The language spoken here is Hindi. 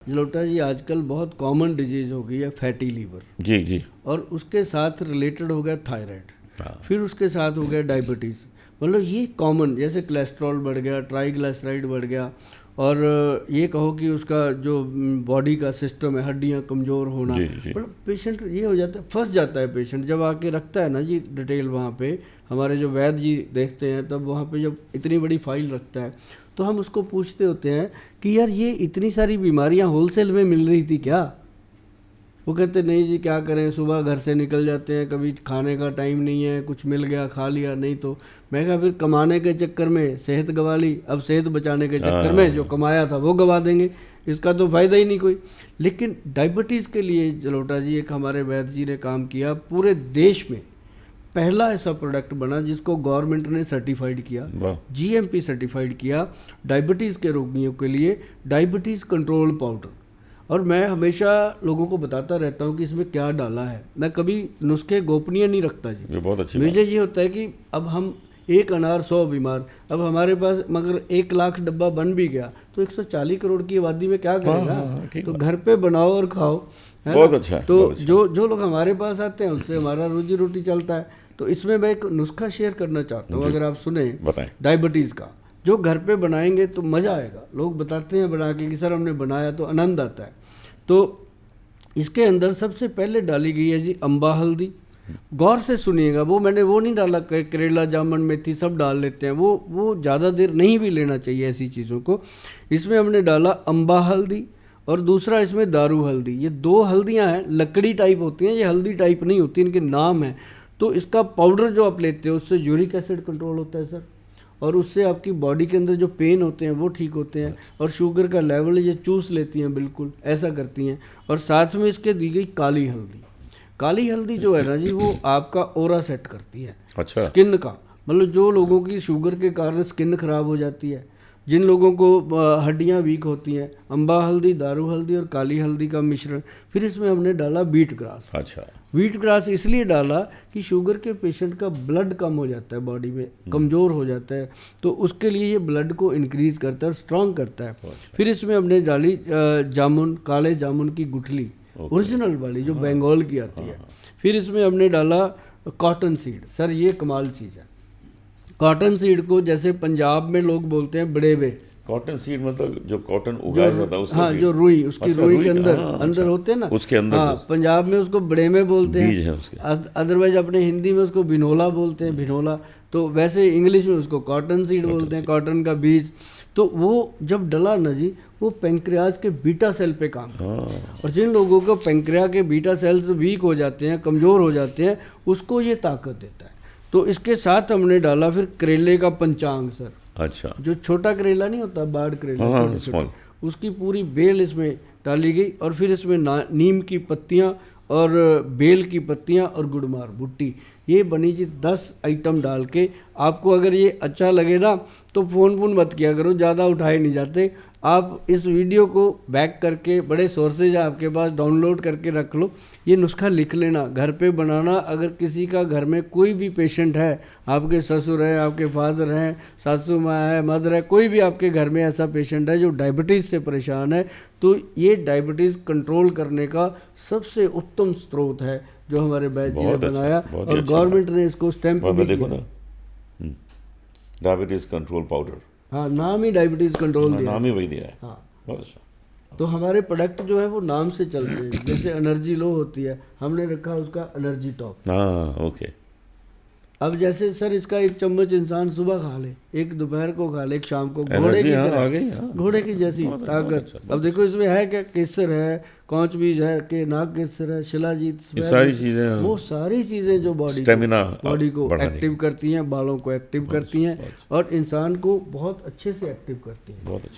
जलोटा जी, आजकल बहुत कॉमन डिजीज हो गई है फैटी लीवर। जी जी। और उसके साथ रिलेटेड हो गया थायराइड, हाँ। फिर उसके साथ हो गया डायबिटीज़। मतलब ये कॉमन, जैसे कोलेस्ट्रॉल बढ़ गया, ट्राइग्लिसराइड बढ़ गया, और ये कहो कि उसका जो बॉडी का सिस्टम है, हड्डियां कमज़ोर होना, जी, जी। मतलब पेशेंट ये हो जाता है, फंस जाता है पेशेंट। जब आके रखता है ना जी डिटेल वहाँ पे, हमारे जो वैद्य जी देखते हैं, तब वहाँ पे जब इतनी बड़ी फाइल रखता है तो हम उसको पूछते होते हैं कि यार ये इतनी सारी बीमारियाँ होलसेल में मिल रही थी क्या? वो कहते नहीं जी, क्या करें, सुबह घर से निकल जाते हैं, कभी खाने का टाइम नहीं है, कुछ मिल गया खा लिया, नहीं तो। मैं कहा फिर कमाने के चक्कर में सेहत गंवा ली, अब सेहत बचाने के चक्कर में जो कमाया था वो गंवा देंगे, इसका तो फ़ायदा ही नहीं कोई। लेकिन डायबिटीज़ के लिए जलोटा जी एक हमारे वैद्य जी ने काम किया, पूरे देश में पहला ऐसा प्रोडक्ट बना जिसको गवर्नमेंट ने सर्टिफाइड किया, जीएमपी सर्टिफाइड किया डायबिटीज़ के रोगियों के लिए, डायबिटीज़ कंट्रोल पाउडर। और मैं हमेशा लोगों को बताता रहता हूँ कि इसमें क्या डाला है, मैं कभी नुस्खे गोपनीय नहीं रखता जी। ये बहुत अच्छी मुझे ये होता है कि अब हम एक अनार 100 बीमार, अब हमारे पास मगर 1 लाख डब्बा बन भी गया तो 140 करोड़ की आबादी में क्या करेगा? तो घर पे बनाओ और खाओ, है बहुत ना? अच्छा है, तो बहुत अच्छा। जो लोग हमारे पास आते हैं उससे हमारा रोजी रोटी चलता है। तो इसमें मैं एक नुस्खा शेयर करना चाहता हूँ, अगर आप सुने, बताएं। डायबिटीज़ का, जो घर पे बनाएंगे तो मज़ा आएगा। लोग बताते हैं बना के कि सर हमने बनाया तो आनंद आता है। तो इसके अंदर सबसे पहले डाली गई है जी अम्बा हल्दी। गौर से सुनिएगा, वो मैंने वो नहीं डाला करेला, जामुन, मेथी सब डाल लेते हैं, वो ज़्यादा देर नहीं भी लेना चाहिए ऐसी चीज़ों को। इसमें हमने डाला अम्बा हल्दी और दूसरा इसमें दारू हल्दी। ये 2 हल्दियाँ हैं, लकड़ी टाइप होती हैं, ये हल्दी टाइप नहीं होती, इनके नाम हैं। तो इसका पाउडर जो आप लेते हो उससे यूरिक एसिड कंट्रोल होता है सर, और उससे आपकी बॉडी के अंदर जो पेन होते हैं वो ठीक होते हैं, और शुगर का लेवल ये चूस लेती हैं, बिल्कुल ऐसा करती हैं। और साथ में इसके दी गई काली हल्दी। काली हल्दी जो है ना जी, वो आपका ओरा सेट करती है, अच्छा। स्किन का। मतलब जो लोगों की शुगर के कारण स्किन खराब हो जाती है, जिन लोगों को हड्डियां वीक होती हैं, अम्बा हल्दी, दारू हल्दी और काली हल्दी का मिश्रण। फिर इसमें हमने डाला बीट ग्रास। अच्छा। व्हीट ग्रास इसलिए डाला कि शुगर के पेशेंट का ब्लड कम हो जाता है, बॉडी में कमज़ोर हो जाता है, तो उसके लिए ये ब्लड को इंक्रीज़ करता है और स्ट्रॉन्ग करता है। फिर इसमें हमने डाली जामुन, काले जामुन की गुठली, ओरिजिनल वाली जो बंगाल की आती है। फिर इसमें हमने डाला कॉटन सीड। सर ये कमाल चीज़ है, कॉटन सीड को जैसे पंजाब में लोग बोलते हैं बड़ेवे। कॉटन सीड मतलब जो कॉटन उगाया जाता है उसका हाँ, सीड? जो रुई, उसकी अच्छा, रुई के का, अंदर हाँ, अंदर होते हैं ना, उसके अंदर। हाँ, पंजाब में उसको बड़ेमे बोलते बीज है हैं, उसके। अदरवाइज अपने हिंदी में उसको भिनोला बोलते हैं, भिनोला। तो वैसे इंग्लिश में उसको कॉटन सीड बोलते हैं, कॉटन का बीज। तो वो जब डला ना जी, वो पेंक्रियाज के बीटा सेल पे काम करता है, और जिन लोगों को पेंक्रिया के बीटा सेल्स वीक हो जाते हैं, कमज़ोर हो जाते हैं, उसको ये ताकत देता है। तो इसके साथ हमने डाला फिर करेले का पंचांग सर। अच्छा। जो छोटा करेला नहीं होता, बाड़ करेला, हाँ, छोटे छोटे, उसकी पूरी बेल इसमें डाली गई। और फिर इसमें नीम की पत्तियाँ और बेल की पत्तियाँ और गुड़मार भुट्टी, ये बनी जी 10 आइटम डाल के। आपको अगर ये अच्छा लगे ना तो फ़ोन मत किया करो, ज़्यादा उठाए नहीं जाते। आप इस वीडियो को बैक करके, बड़े सोर्सेज है आपके पास, डाउनलोड करके रख लो, ये नुस्खा लिख लेना, घर पे बनाना। अगर किसी का घर में कोई भी पेशेंट है, आपके ससुर है, आपके फादर हैं, सासू माँ है, मदर है, कोई भी आपके घर में ऐसा पेशेंट है जो डायबिटीज़ से परेशान है, तो ये डायबिटीज़ कंट्रोल करने का सबसे उत्तम स्रोत है जो हमारे वैद्य जी ने बनाया, और गवर्नमेंट ने इसको स्टैम्प भी देखो ना, डायबिटीज कंट्रोल पाउडर। हाँ, नाम ही डायबिटीज़ कंट्रोल दिया, नाम ही वही दिया है। हाँ, बहुत अच्छा। तो हमारे प्रोडक्ट जो है वो नाम से चलते हैं। जैसे एनर्जी लो होती है, हमने रखा उसका एनर्जी टॉप। हाँ, ओके। अब जैसे सर इसका 1 चम्मच इंसान सुबह खा ले, एक दोपहर को खा ले, एक शाम को, घोड़े की तरह, घोड़े की जैसी ताकत। अब देखो इसमें है क्या, केसर है, कौच बीज है, के नाग केसर है, शिलाजीत, सारी चीज़ें, वो सारी चीज़ें जो बॉडी को एक्टिव करती हैं, बालों को एक्टिव करती हैं, और इंसान को बहुत अच्छे से एक्टिव करती हैं। बहुत अच्छा।